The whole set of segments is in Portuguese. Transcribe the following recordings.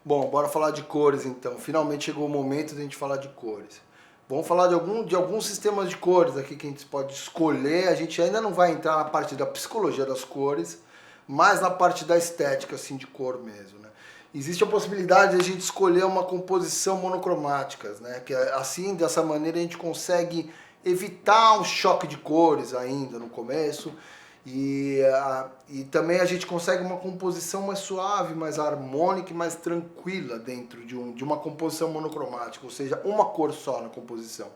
Bom, bora falar de cores então. Finalmente chegou o momento de a gente falar de cores. Vamos falar de alguns sistemas de cores aqui que a gente pode escolher. A gente ainda não vai entrar na parte da psicologia das cores, mas na parte da estética assim, de cor mesmo, né? Existe a possibilidade de a gente escolher uma composição monocromática, né? Que assim, dessa maneira, a gente consegue evitar um choque de cores ainda no começo. E também a gente consegue uma composição mais suave, mais harmônica e mais tranquila dentro de uma composição monocromática, ou seja, uma cor só na composição.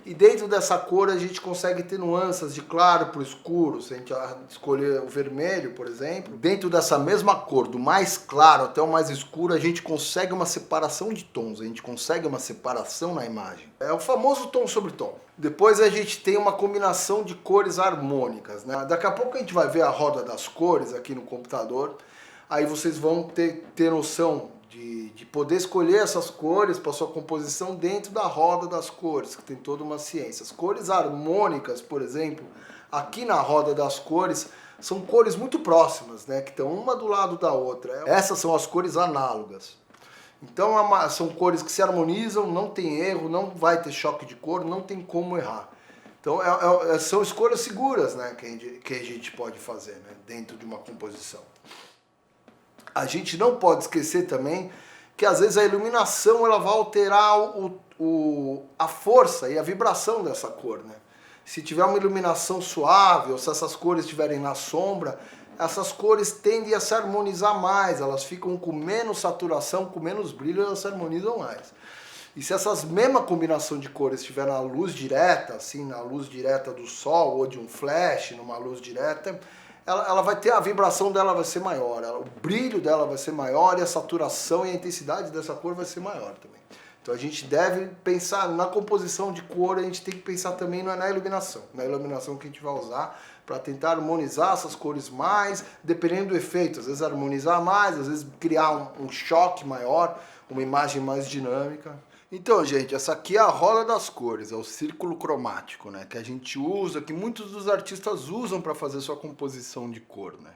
E dentro dessa cor a gente consegue ter nuances de claro para o escuro, se a gente escolher o vermelho, por exemplo. Dentro dessa mesma cor, do mais claro até o mais escuro, a gente consegue uma separação de tons, a gente consegue uma separação na imagem. É o famoso tom sobre tom. Depois a gente tem uma combinação de cores harmônicas, né? Daqui a pouco a gente vai ver a roda das cores aqui no computador, aí vocês vão ter noção de poder escolher essas cores para sua composição dentro da roda das cores, que tem toda uma ciência. As cores harmônicas, por exemplo, aqui na roda das cores, são cores muito próximas, né? Que estão uma do lado da outra. Essas são as cores análogas. Então são cores que se harmonizam, não tem erro, não vai ter choque de cor, não tem como errar. Então são escolhas seguras, né, que a gente pode fazer, né, dentro de uma composição. A gente não pode esquecer também que às vezes a iluminação ela vai alterar a força e a vibração dessa cor, né? Se tiver uma iluminação suave ou se essas cores estiverem na sombra, essas cores tendem a se harmonizar mais, elas ficam com menos saturação, com menos brilho, elas se harmonizam mais. E se essas mesma combinação de cores estiver na luz direta, assim, na luz direta do sol ou de um flash, numa luz direta, ela vai ter, a vibração dela vai ser maior, o brilho dela vai ser maior e a saturação e a intensidade dessa cor vai ser maior também. Então a gente deve pensar na composição de cor, a gente tem que pensar também na iluminação que a gente vai usar para tentar harmonizar essas cores mais, dependendo do efeito, às vezes harmonizar mais, às vezes criar um choque maior, uma imagem mais dinâmica. Então, gente, essa aqui é a roda das cores, é o círculo cromático, né, que a gente usa, que muitos dos artistas usam para fazer sua composição de cor, né.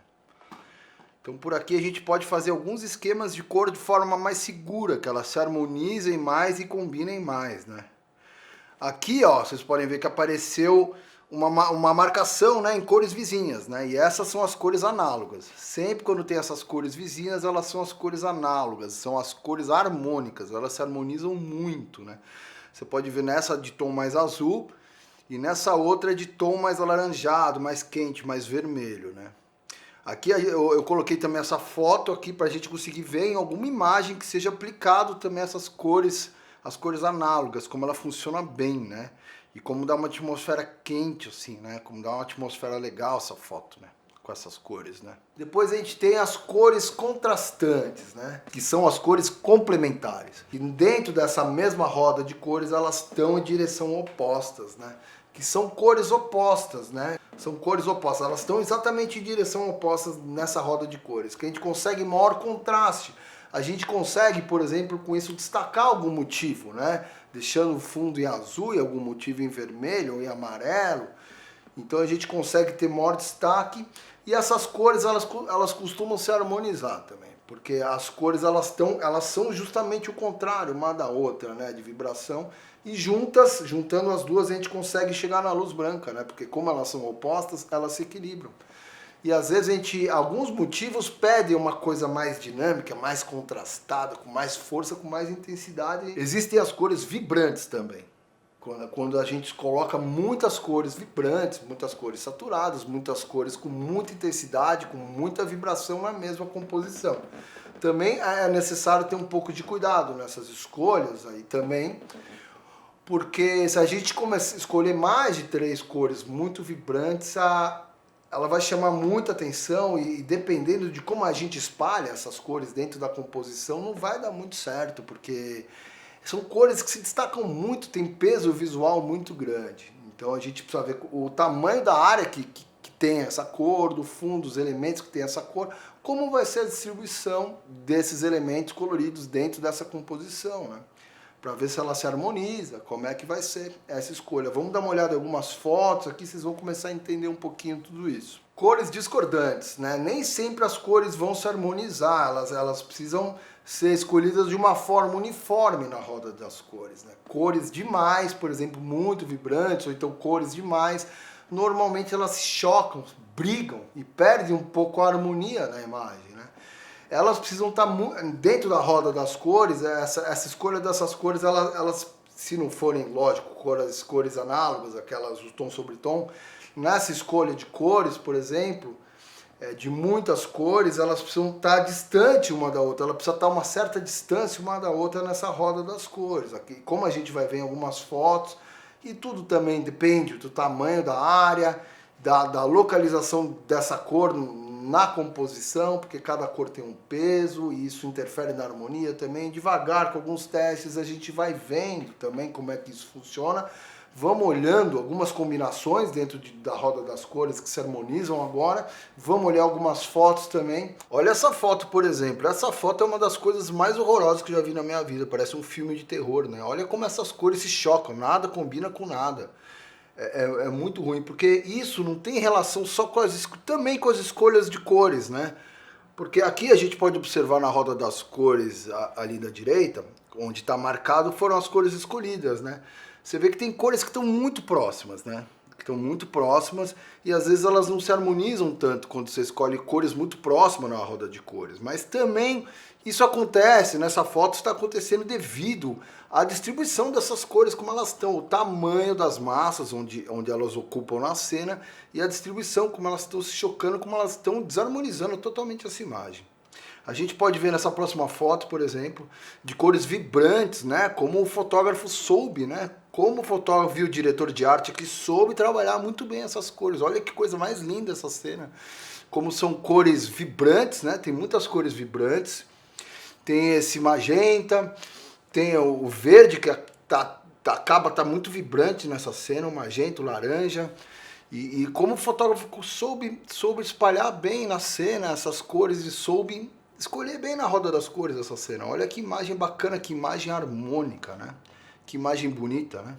Então por aqui a gente pode fazer alguns esquemas de cor de forma mais segura, que elas se harmonizem mais e combinem mais, né. Aqui, ó, vocês podem ver que apareceu uma marcação, né, em cores vizinhas, né, e essas são as cores análogas. Sempre quando tem essas cores vizinhas, elas são as cores análogas, são as cores harmônicas, elas se harmonizam muito, né. Você pode ver nessa de tom mais azul e nessa outra de tom mais alaranjado, mais quente, mais vermelho, né. Aqui eu coloquei também essa foto aqui para a gente conseguir ver em alguma imagem que seja aplicado também essas cores, as cores análogas, como ela funciona bem, né? E como dá uma atmosfera quente, assim, né? Como dá uma atmosfera legal essa foto, né? Com essas cores, né? Depois a gente tem as cores contrastantes, né? Que são as cores complementares. E dentro dessa mesma roda de cores, elas estão em direção opostas, né? Que são cores opostas, né? São cores opostas, elas estão exatamente em direção opostas nessa roda de cores, que a gente consegue maior contraste. A gente consegue, por exemplo, com isso destacar algum motivo, né? Deixando o fundo em azul e algum motivo em vermelho ou em amarelo. Então a gente consegue ter maior destaque e essas cores elas costumam se harmonizar também, porque as cores elas são justamente o contrário uma da outra, né, de vibração, e juntando as duas a gente consegue chegar na luz branca, né, porque como elas são opostas, elas se equilibram. E às vezes alguns motivos pedem uma coisa mais dinâmica, mais contrastada, com mais força, com mais intensidade. Existem as cores vibrantes também. Quando a gente coloca muitas cores vibrantes, muitas cores saturadas, muitas cores com muita intensidade, com muita vibração na mesma composição. Também é necessário ter um pouco de cuidado nessas escolhas aí também, porque se a gente começar a escolher mais de 3 cores muito vibrantes, ela vai chamar muita atenção e dependendo de como a gente espalha essas cores dentro da composição, não vai dar muito certo, porque são cores que se destacam muito, tem peso visual muito grande. Então a gente precisa ver o tamanho da área que tem essa cor, do fundo, os elementos que tem essa cor, como vai ser a distribuição desses elementos coloridos dentro dessa composição, né? Para ver se ela se harmoniza, como é que vai ser essa escolha. Vamos dar uma olhada em algumas fotos aqui, vocês vão começar a entender um pouquinho tudo isso. Cores discordantes, né? Nem sempre as cores vão se harmonizar, elas precisam ser escolhidas de uma forma uniforme na roda das cores, né? Cores demais, por exemplo, muito vibrantes, ou então cores demais, normalmente elas se chocam, brigam e perdem um pouco a harmonia na imagem, né? Elas precisam estar dentro da roda das cores, essa escolha dessas cores, elas se não forem, lógico, cores análogas, aquelas o tom sobre tom, nessa escolha de cores, por exemplo, de muitas cores, elas precisam estar distante uma da outra, ela precisa estar uma certa distância uma da outra nessa roda das cores. Aqui, como a gente vai ver em algumas fotos, e tudo também depende do tamanho da área, da localização dessa cor na composição, porque cada cor tem um peso e isso interfere na harmonia também. Devagar, com alguns testes, a gente vai vendo também como é que isso funciona. Vamos olhando algumas combinações dentro da roda das cores que se harmonizam agora. Vamos olhar algumas fotos também. Olha essa foto, por exemplo. Essa foto é uma das coisas mais horrorosas que eu já vi na minha vida. Parece um filme de terror, né? Olha como essas cores se chocam. Nada combina com nada. É muito ruim, porque isso não tem relação só também com as escolhas de cores, né? Porque aqui a gente pode observar na roda das cores ali da direita, onde está marcado, foram as cores escolhidas, né? Você vê que tem cores que estão muito próximas, né? Que estão muito próximas e às vezes elas não se harmonizam tanto quando você escolhe cores muito próximas na roda de cores. Mas também isso acontece, nessa foto está acontecendo devido à distribuição dessas cores, como elas estão, o tamanho das massas onde elas ocupam na cena e a distribuição, como elas estão se chocando, como elas estão desarmonizando totalmente essa imagem. A gente pode ver nessa próxima foto, por exemplo, de cores vibrantes, né? Como o fotógrafo soube, né? Como o fotógrafo e o diretor de arte que soube trabalhar muito bem essas cores. Olha que coisa mais linda essa cena. Como são cores vibrantes, né? Tem muitas cores vibrantes. Tem esse magenta, tem o verde que tá muito vibrante nessa cena, o magenta, o laranja. E como o fotógrafo soube espalhar bem na cena essas cores e soube escolher bem na roda das cores essa cena. Olha que imagem bacana, que imagem harmônica, né? Que imagem bonita, né?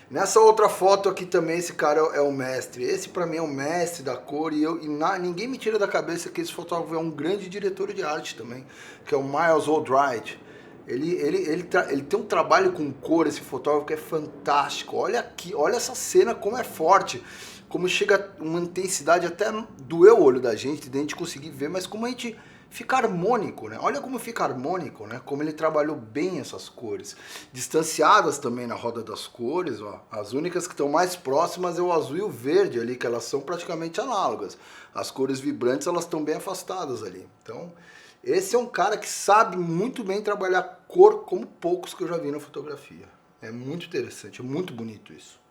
Nessa outra foto aqui também esse cara é o mestre. Esse pra mim é o mestre da cor ninguém me tira da cabeça que esse fotógrafo é um grande diretor de arte também, que é o Miles Oldright. Ele tem um trabalho com cor, esse fotógrafo, que é fantástico. Olha aqui, olha essa cena como é forte, como chega uma intensidade até doer o olho da gente conseguir ver, mas como a gente fica harmônico, né? Olha como fica harmônico, né? Como ele trabalhou bem essas cores. Distanciadas também na roda das cores, ó. As únicas que estão mais próximas é o azul e o verde ali, que elas são praticamente análogas. As cores vibrantes, elas estão bem afastadas ali. Então, esse é um cara que sabe muito bem trabalhar cor como poucos que eu já vi na fotografia. É muito interessante, é muito bonito isso.